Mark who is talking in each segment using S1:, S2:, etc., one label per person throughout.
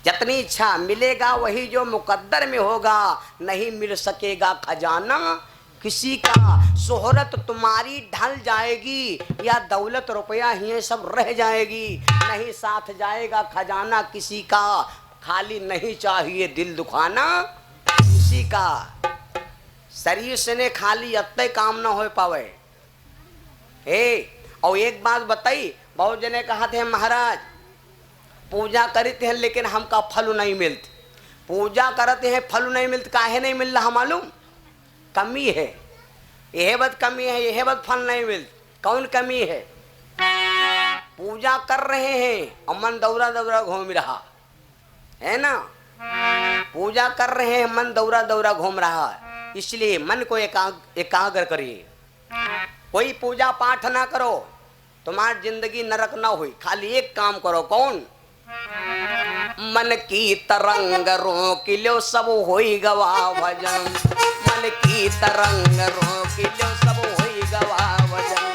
S1: जितनी इच्छा मिलेगा वही जो मुकद्दर में होगा, नहीं मिल सकेगा खजाना किसी का। शोहरत तुम्हारी ढल जाएगी या दौलत रुपया ही सब रह जाएगी, नहीं साथ जाएगा खजाना किसी का। खाली नहीं चाहिए दिल दुखाना किसी का। शरीर से ने खाली अत्ते काम ना हो पावे। और एक बात बताई, बहुत जने कहा थे महाराज पूजा करते हैं लेकिन हमका फल नहीं मिलते। पूजा करते हैं फल नहीं मिलते, काहे नहीं मिल रहा मालूम? कमी है, यह बात कमी है, यह बात फल नहीं मिलते। कौन कमी है? पूजा कर रहे हैं और मन दौरा दौरा घूम रहा है ना। पूजा कर रहे हैं, मन दौरा दौरा घूम रहा है, इसलिए मन को एकाग्र करिए। कोई पूजा पाठ ना करो, तुम्हारी जिंदगी नरक ना हुई। खाली एक काम करो, कौन? मन की तरंग रोक लो सब होई गवा भजन। मन की तरंग रोक लो सब होई गवा भजन।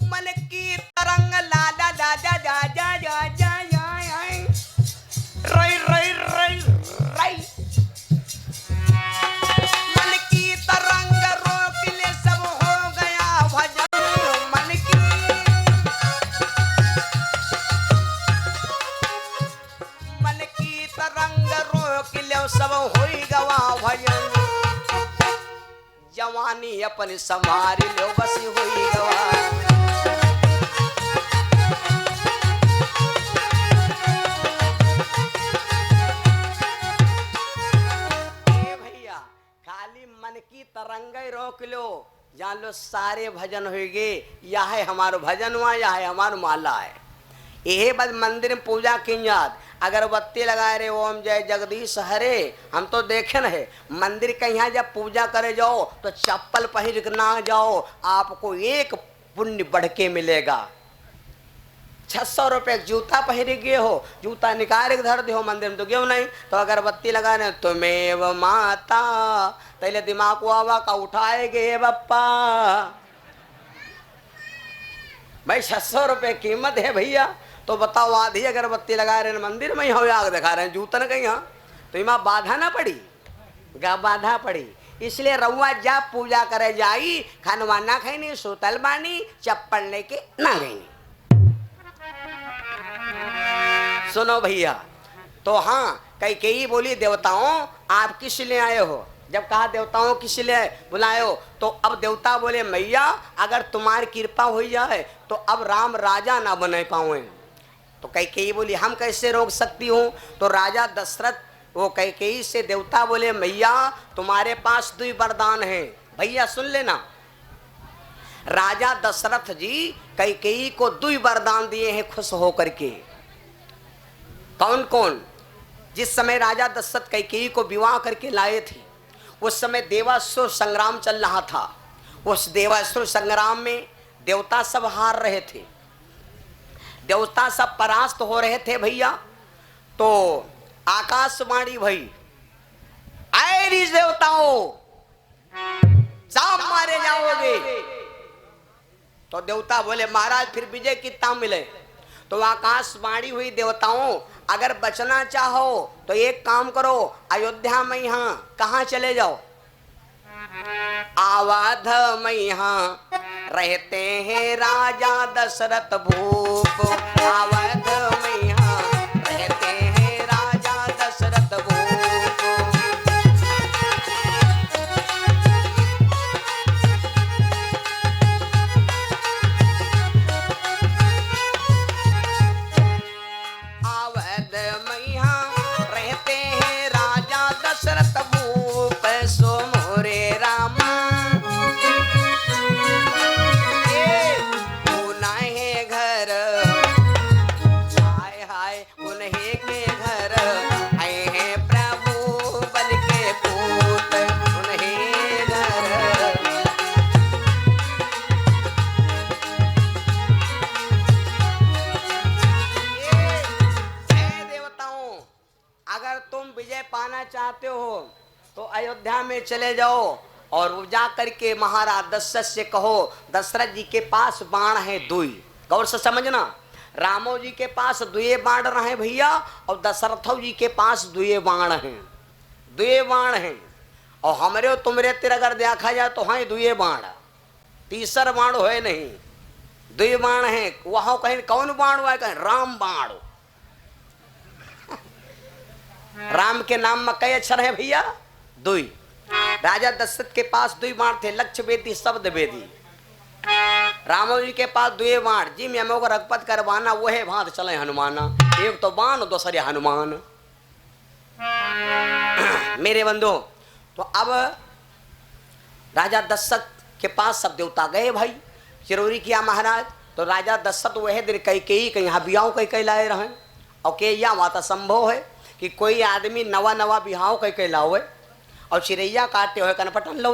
S1: मन की तरंग ला ला ला जा जा जा जा जा रई रई रई रई। मन की तरंग रोक ले सब हो गया भजन। मन की तरंग रोक ले सब होई गवा भजन। जवानी अपन संभाल लो बस होई गवा। मन की तरंग रोक लो, जान लो सारे भजन होगे। यह है हमारो भजन हुआ, यह है हमारो माला है। यही बस मंदिर में पूजा की याद अगरबत्ती लगाए रे ओम जय जगदीश हरे। हम तो देखे न है मंदिर के यहाँ जब पूजा करे जाओ तो चप्पल पहन के ना जाओ, आपको एक पुण्य बढ़ के मिलेगा। 600 रुपये जूता पहन गए हो, जूता निकाल के धर दे हो मंदिर में तो क्यों नहीं। तो अगरबत्ती लगाने तुम्हें माता पहले दिमाग को आवा का उठाएगे बप्पा। भाई 600 रुपये कीमत है भैया, तो बताओ आधी अगरबत्ती लगा रहे हैं मंदिर में, यहाँ आग दिखा रहे हैं जूता न कहीं। तो इमा बाधा ना पड़ी, गा बाधा पड़ी। इसलिए रउआ जब पूजा करे जाई खानवा ना खाई सोतल बानी चप्पल लेके ना गई। सुनो भैया, तो हाँ कई बोली देवताओं आप किस लिए आए हो? जब कहा देवताओं किस लिए बुलाए हो, तो अब देवता बोले मैया अगर तुम्हारी कृपा हो जाए तो अब राम राजा ना बने पाए। तो कई बोली हम कैसे रोक सकती हूँ? तो राजा दशरथ वो कई से देवता बोले मैया तुम्हारे पास 2 वरदान है। भैया सुन लेना, राजा दशरथ जी कई को 2 वरदान दिए हैं खुश होकर के। कौन कौन? जिस समय राजा दशरथ कई को विवाह करके लाए थे उस समय देवासुर संग्राम चल रहा था। उस देवासुर संग्राम में देवता सब हार रहे थे, देवता सब परास्त हो रहे थे भैया। तो आकाशवाणी भई आए देवताओं सब मारे जाओगे। तो देवता बोले महाराज फिर विजय कितना मिले? तो आकाशवाणी हुई देवताओं अगर बचना चाहो तो एक काम करो, अयोध्या में यहाँ कहाँ चले जाओ? अवध में यहाँ रहते हैं राजा दशरथ भूप। अवध में यहाँ रहते हैं राजा दशरथ भूप। अवध में यहाँ रहते हैं राजा दशरथ भूप। सो मोरे रामा उन्हें घर हाय हाय उन्हें के घर आए हैं प्रभु बल के पूत। उन्हें घर देवताओं अगर तुम विजय पाना चाहते हो तो अयोध्या में चले जाओ और वो जा करके महाराज दशरथ से कहो दशरथ जी के पास बाण है दुई। गौर से समझना, रामो जी के पास दुए बाण रहे भैया, और दशरथ जी के पास दुए बाण हैं, दुए बाण हैं। और हमरे और तुमरे तिर अगर देखा जाए तो हाँ दुए बाण, तीसर बाण है नहीं, दुए बाण हैं। वहां कहीं कौन बाण हुआ है, कहीं राम बाण। राम के नाम में कई अक्षर है भैया, दुई। राजा दशरथ के पास दुई बाण थे, लक्ष्य वेदी शब्द वेदी। रामो जी के पास दुए बाण, जी मैं को रघुपत करवाना वो है भांत चले हनुमाना। एक तो बाण दूसरे हनुमान। मेरे बंधु, तो अब राजा दशरथ के पास सब देवता गए भाई, चिरौरी किया महाराज। तो राजा दशरथ वह दिन कई यहाँ बिहाव कई लाए रहे। और के या माता संभव है कि कोई आदमी नवा नवा बिहाव कई लाओ और चिड़ैया काटते हुए कनपटन लो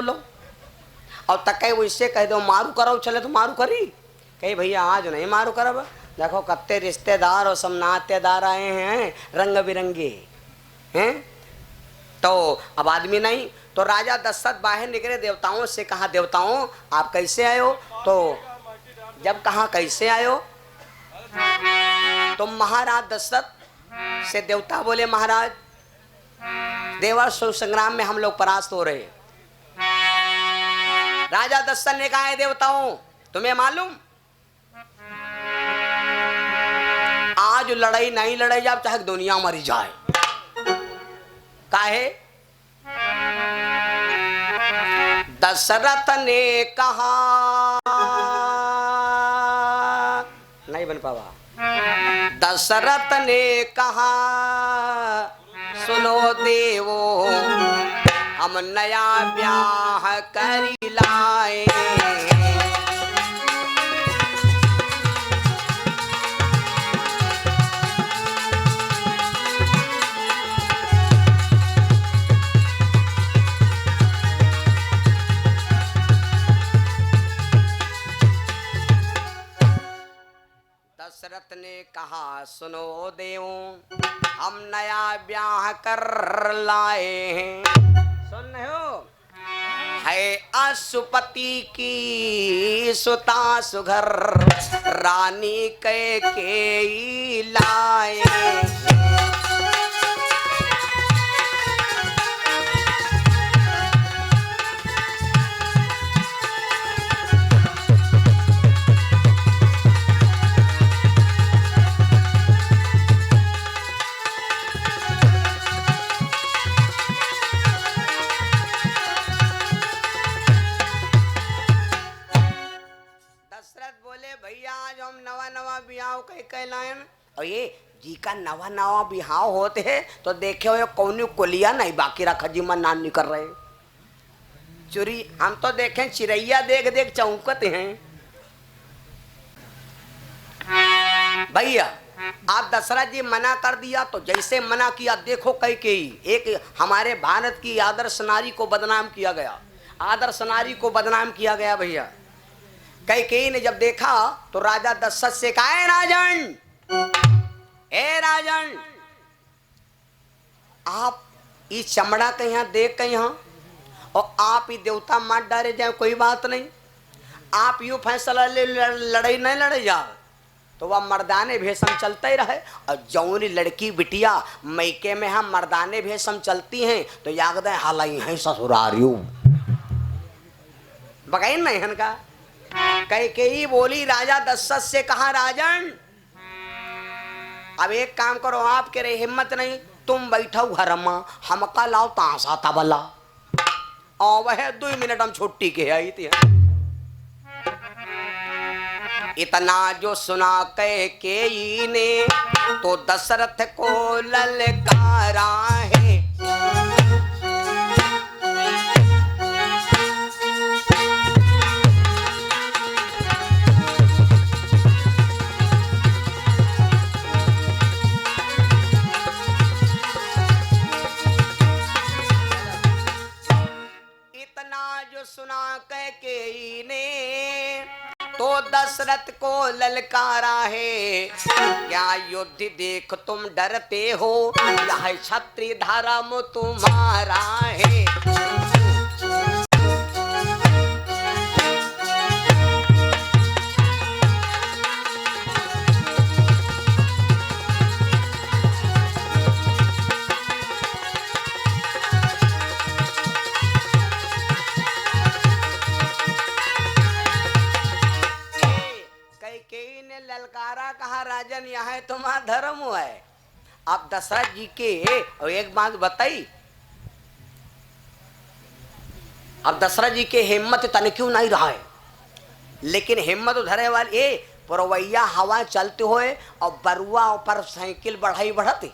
S1: और तक वो इससे कह दो मारू करो, चले तो मारू करी, कही भैया आज नहीं मारू करब। देखो कत्ते रिश्तेदार और सब नातेदार आए हैं रंग बिरंगे हैं। तो अब आदमी नहीं, तो राजा दशरथ बाहर निकले, देवताओं से कहा देवताओं आप कैसे आए हो। तो जब कहा कैसे आए हो, तो महाराज दशरथ से देवता बोले महाराज देवासुर संग्राम में हम लोग परास्त हो रहे। राजा दशरथ ने कहा है देवताओं तुम्हें मालूम आज लड़ाई नहीं लड़ाई जाए चाहे दुनिया मरी जाए। काहे? दशरथ ने कहा, नहीं बन पावा। दशरथ ने कहा सुनो देवो हम नया ब्याह करी लाए। दशरथ ने कहा सुनो देवो हम नया ब्याह कर लाए हैं। सुन रहे हो? है अशुपति की सुता सुघर रानी के लाए। और ये जी का नवा नवा बिहाव होते है तो देखे हुए कौन कोलिया नहीं बाकी रखा जी मन नान नहीं कर रहे। चुरी हम तो देखें चिड़ैया देख देख चौंकते हैं। भैया आप दशरथ जी मना कर दिया तो जैसे मना किया देखो कैकेयी एक हमारे भारत की आदर्श नारी को बदनाम किया गया, आदर्श नारी को बदनाम किया गया भैया। कैकेयी ने जब देखा तो राजा दशरथ से कहा है राजन, ए राजन आप इस चमड़ा के यहाँ देख के यहाँ और आप ही देवता मार डाले जाए कोई बात नहीं, आप यूं फैसला ले लड़ाई नहीं लड़े जाओ। तो वह मर्दाने भेषम चलते ही रहे और जौनी लड़की बिटिया मैके में हम मर्दाने भेषम चलती हैं तो याद है हालाई हैं ससुरारियों बगाई नहीं हन का। कैकेयी बोली राजा दशरथ से कहा राजन अब एक काम करो आपके रे हिम्मत नहीं तुम बैठो घर में हमका लाओ तांसा तबला और वह 2 मिनट हम छुट्टी के आई थी। इतना जो सुना कैकेयी ने तो दशरथ को ललकारा है। सुना कैकेयी ने तो दशरथ को ललकारा है। क्या युद्ध देख तुम डरते हो यह क्षत्रिय धर्म तुम्हारा है। राजन यहाँ तुम्हारा धर्म है। अब दशरथ जी के और एक बात बताई, अब दशरथ जी के हिम्मत तन क्यों नहीं रहा है, लेकिन हिम्मत धरे वाले ए पुरवैया हवा चलते हुए और बरुआ ऊपर साइकिल बढ़ाई बढ़ती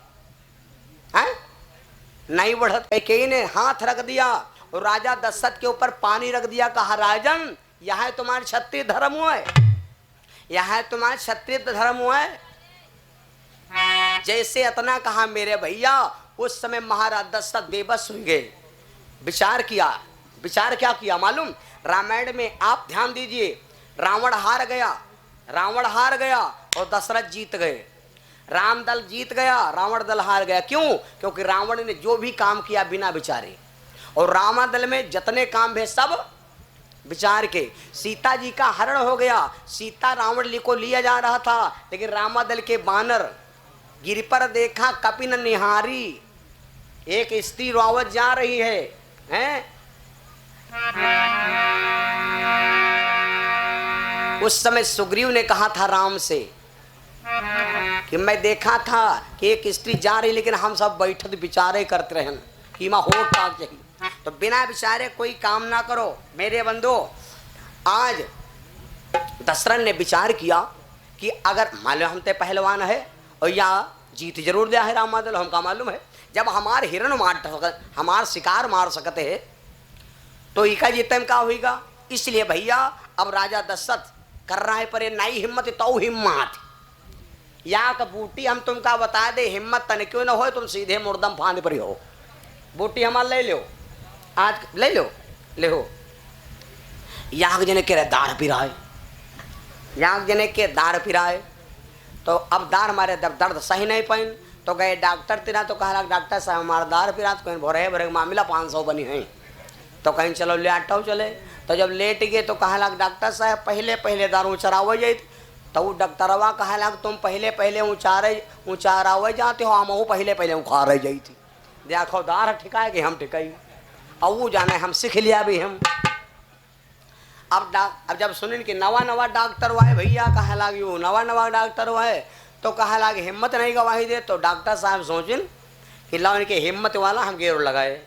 S1: है नहीं बढ़त। कई ने हाथ रख दिया और राजा दशरथ के ऊपर पानी रख दिया, कहा राजन यह तुम्हारे क्षत्रिय धर्म है, यह तुम्हारे क्षत्रिय धर्म है। जैसे इतना कहा मेरे भैया, उस समय महाराज दशरथ बेबस हो गए। विचार किया, विचार क्या किया मालूम, रामायण में आप ध्यान दीजिए, रावण हार गया, रावण हार गया और दशरथ जीत गए। राम दल जीत गया, रावण दल हार गया। क्यों? क्योंकि रावण ने जो भी काम किया बिना विचारे, और रावण दल में जितने काम है सब विचार के। सीता जी का हरण हो गया, सीता रावण को लिया जा रहा था, लेकिन रामा दल के बानर गिर पर देखा कपिन निहारी, एक स्त्री रावत जा रही है, हैं? उस समय सुग्रीव ने कहा था राम से कि मैं देखा था कि एक स्त्री जा रही, लेकिन हम सब बैठे विचारे करते रहे कि मां हो क्या चाहिए। तो बिना विचारे कोई काम ना करो मेरे बंधु। आज दशरथ ने विचार किया कि अगर मालूम हम ते पहलवान है और या जीत जरूर दिया है रामादल, हमका मालूम है जब हमारे हिरण मार हमार शिकार मार सकते है तो इका जीते में क्या होगा। इसलिए भैया अब राजा दशरथ कर रहा है, पर नई हिम्मत तो हिम्मत या का बूटी हम तुमका बता दे, हिम्मत तन क्यों ना हो, तुम सीधे मुर्दम फांद पर हो। बूटी हमार ले लो, आज ले लो, ले हो। याग जने के दार पिराए, याग जने के दार पिराए, तो अब दार मारे जब दर्द सही नहीं पाइन तो गए डॉक्टर तिरा, तो कहा डॉक्टर साहब हमारा दार पिरा, तो कहीं भरे भरे मामला 500 बनी है, तो कहीं चलो ले आटाओ चले। तो जब लेट गए तो कहा डॉक्टर साहब पहले पहले दारू चरावे जाए, तो वो डॉक्टरवा कहा तुम पहले पहले ऊँचारावे जाते हो, हम पहले पहले उखाड़ जाई थी। देखो दार ठिकाए कि हम ठिकाई, और वो जाने हम सीख लिया भी हम। अब जब सुनिन कि नवा नवा डॉक्टर हुआ है भैया, कहा लाग यू नवा नवा डॉक्टर हुआ है, तो कहा लाग हिम्मत नहीं गवाही दे। तो डॉक्टर साहब सोचिन कि ला उनके हिम्मत वाला हम गेर लगाए।